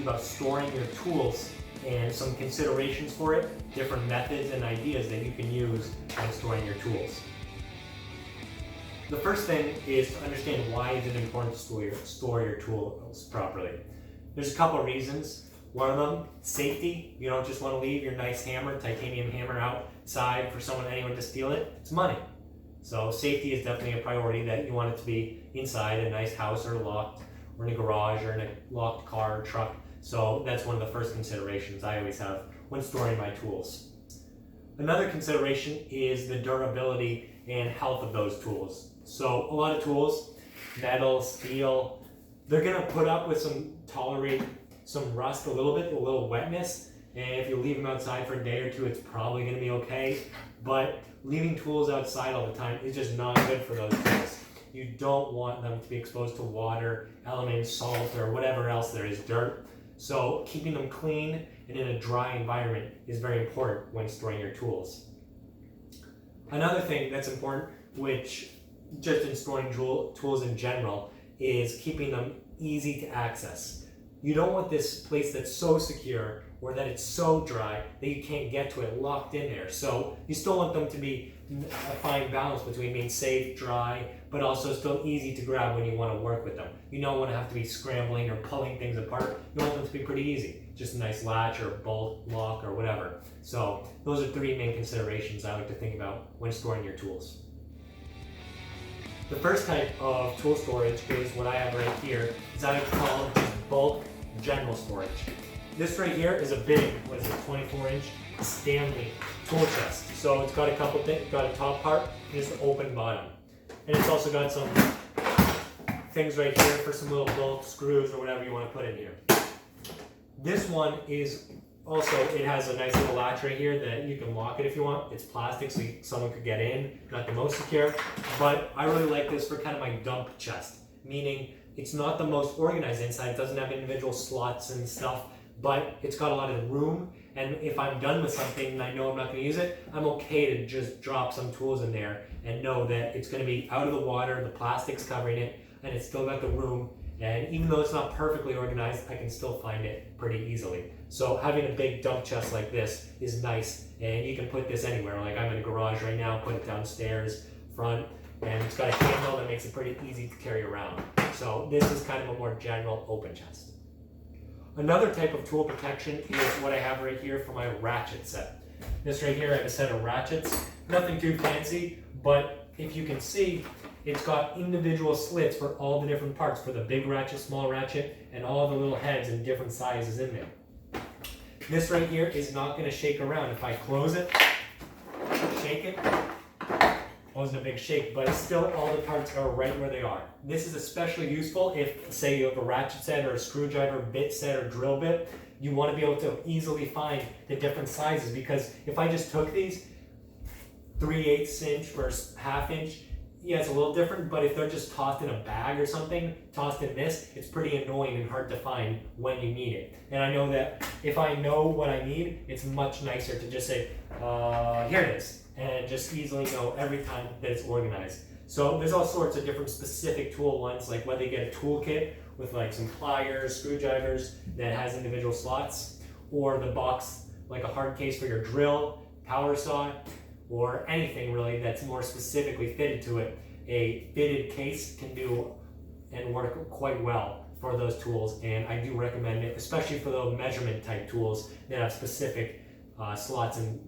you about storing your tools and some considerations for it, different methods and ideas that you can use when storing your tools. The first thing is to understand why is it important to store your tools properly. There's a couple of reasons. One of them, safety. You don't just want to leave your nice hammer, titanium hammer outside for anyone to steal it. It's money. So safety is definitely a priority, that you want it to be inside a nice house or locked, or in a garage or in a locked car or truck. So that's one of the first considerations I always have when storing my tools. Another consideration is the durability and health of those tools. So a lot of tools, metal, steel, they're gonna put up with tolerate some rust a little bit, a little wetness, and if you leave them outside for a day or two, it's probably gonna be okay. But leaving tools outside all the time is just not good for those tools. You don't want them to be exposed to water, elements, salt, or whatever else there is, dirt. So keeping them clean and in a dry environment is very important when storing your tools. Another thing that's important, which just in storing tools in general, is keeping them easy to access. You don't want this place that's so secure or that it's so dry that you can't get to it, locked in there. So you still want them to be a fine balance between being safe, dry, but also still easy to grab when you want to work with them. You don't want to have to be scrambling or pulling things apart. You want them to be pretty easy. Just a nice latch or bolt, lock, or whatever. So those are three main considerations I like to think about when storing your tools. The first type of tool storage is what I have right here. Is I like to call just bulk general storage. This right here is a big, 24-inch Stanley tool chest. So it's got a couple things, got a top part and just an open bottom. And it's also got some things right here for some little bolts, screws, or whatever you want to put in here. This one is also, it has a nice little latch right here that you can lock it if you want. It's plastic, so someone could get in. Not the most secure, but I really like this for kind of my dump chest, meaning it's not the most organized inside. It doesn't have individual slots and stuff, but it's got a lot of room. And if I'm done with something and I know I'm not going to use it, I'm okay to just drop some tools in there and know that it's going to be out of the water, the plastic's covering it, and it's still got the room. And even though it's not perfectly organized, I can still find it pretty easily. So having a big dump chest like this is nice, and you can put this anywhere. Like I'm in a garage right now, put it downstairs, front, and it's got a handle that makes it pretty easy to carry around. So this is kind of a more general open chest. Another type of tool protection is what I have right here for my ratchet set. This right here, I have a set of ratchets. Nothing too fancy, but if you can see, it's got individual slits for all the different parts, for the big ratchet, small ratchet, and all the little heads in different sizes in there. This right here is not going to shake around. If I close it, shake it, wasn't a big shake, but still all the parts are right where they are. This is especially useful if, say, you have a ratchet set or a screwdriver bit set or drill bit. You want to be able to easily find the different sizes, because if I just took these 3/8 inch versus 1/2 inch, yeah, it's a little different, but if they're just tossed in a bag or something, tossed in this, it's pretty annoying and hard to find when you need it. And I know that if I know what I need, it's much nicer to just say, here it is, and just easily know every time that it's organized. So there's all sorts of different specific tool ones, like whether you get a tool kit with like some pliers, screwdrivers that has individual slots, or the box, like a hard case for your drill, power saw, or anything really that's more specifically fitted to it. A fitted case can do and work quite well for those tools, and I do recommend it, especially for those measurement type tools that have specific slots and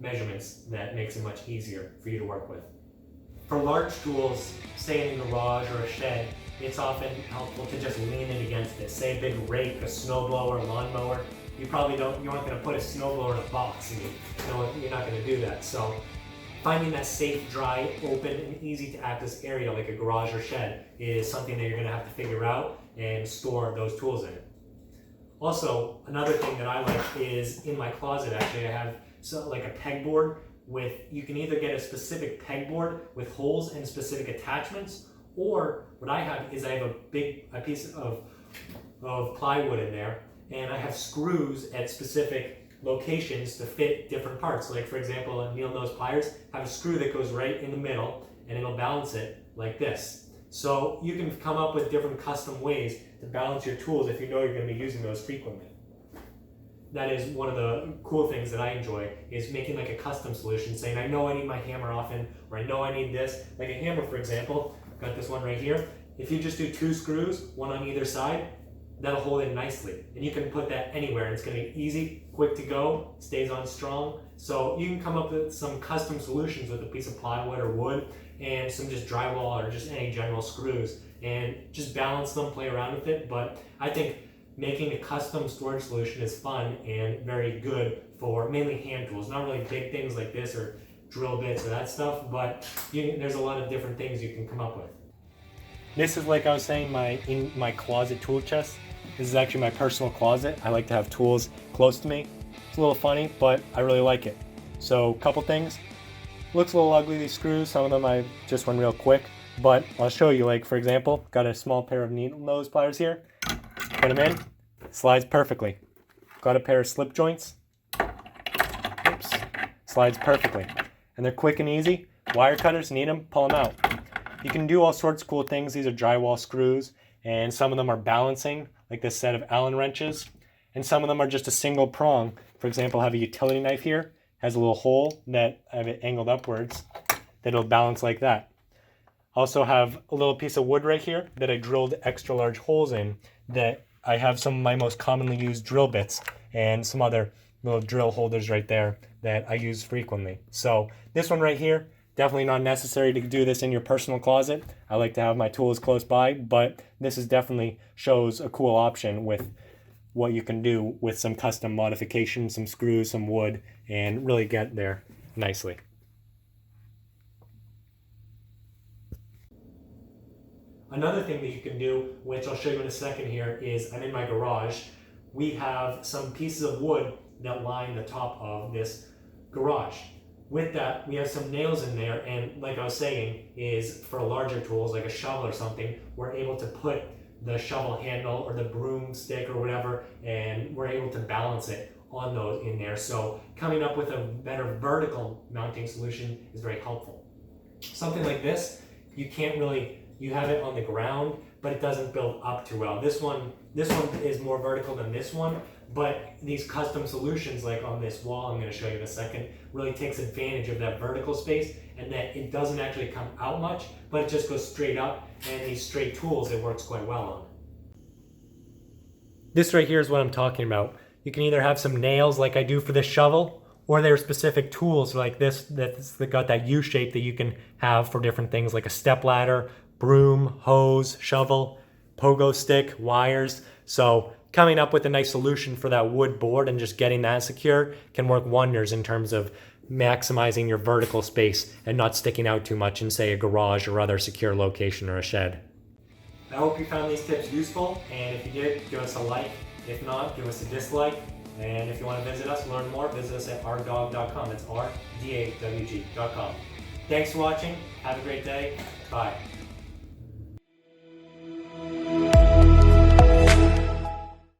measurements that makes it much easier for you to work with. For large tools, say in a garage or a shed, it's often helpful to just lean in against it. Say a big rake, a snowblower, a lawnmower. You aren't going to put a snowblower in a box. You're not going to do that. So finding that safe, dry, open, and easy to access area like a garage or shed is something that you're going to have to figure out and store those tools in. Also, another thing that I like is in my closet, actually, I have like a pegboard with, you can either get a specific pegboard with holes and specific attachments, or what I have is I have a piece of plywood in there, and I have screws at specific locations to fit different parts. Like for example, a needle nose pliers have a screw that goes right in the middle, and it'll balance it like this. So you can come up with different custom ways to balance your tools if you know you're going to be using those frequently. That is one of the cool things that I enjoy, is making like a custom solution, saying I know I need my hammer often, or I know I need this. Like a hammer, for example, got this one right here. If you just do 2 screws, one on either side, that'll hold it nicely. And you can put that anywhere, and it's gonna be easy, quick to go, stays on strong. So you can come up with some custom solutions with a piece of plywood or wood, and some just drywall or just any general screws, and just balance them, play around with it. But I think making a custom storage solution is fun and very good for mainly hand tools, not really big things like this or drill bits or that stuff, but there's a lot of different things you can come up with. This is, like I was saying, in my closet tool chest. This is actually my personal closet. I like to have tools close to me. It's a little funny, but I really like it. So a couple things. Looks a little ugly, these screws. Some of them I just went real quick, but I'll show you. Like, for example, got a small pair of needle nose pliers here. Put them in, slides perfectly. Got a pair of slip joints. Oops. Slides perfectly. And they're quick and easy. Wire cutters, need them, pull them out. You can do all sorts of cool things. These are drywall screws, and some of them are balancing, like this set of Allen wrenches. And some of them are just a single prong. For example, I have a utility knife here. Has a little hole that I have it angled upwards that it'll balance like that. Also have a little piece of wood right here that I drilled extra large holes in, that I have some of my most commonly used drill bits and some other little drill holders right there that I use frequently. So this one right here, definitely not necessary to do this in your personal closet. I like to have my tools close by, but this is definitely shows a cool option with what you can do with some custom modifications, some screws, some wood, and really get there nicely. Another thing that you can do, which I'll show you in a second here, is I'm in my garage. We have some pieces of wood that line the top of this garage. With that, we have some nails in there, and like I was saying, is for larger tools like a shovel or something, we're able to put the shovel handle or the broomstick or whatever, and we're able to balance it on those in there. So coming up with a better vertical mounting solution is very helpful. Something like this, you can't really, you have it on the ground, but it doesn't build up too well. This one is more vertical than this one, but these custom solutions, like on this wall I'm going to show you in a second, really takes advantage of that vertical space, and that it doesn't actually come out much, but it just goes straight up, and these straight tools it works quite well on. This right here is what I'm talking about. You can either have some nails like I do for this shovel, or there are specific tools like this that's got that U shape that you can have for different things like a step ladder, broom, hose, shovel, pogo stick, wires. So coming up with a nice solution for that wood board and just getting that secure can work wonders in terms of maximizing your vertical space and not sticking out too much in, say, a garage or other secure location or a shed. I hope you found these tips useful, and if you did, give us a like. If not, give us a dislike. And if you want to visit us, learn more, visit us at rdawg.com. It's rdawg.com. Thanks for watching. Have a great day. Bye.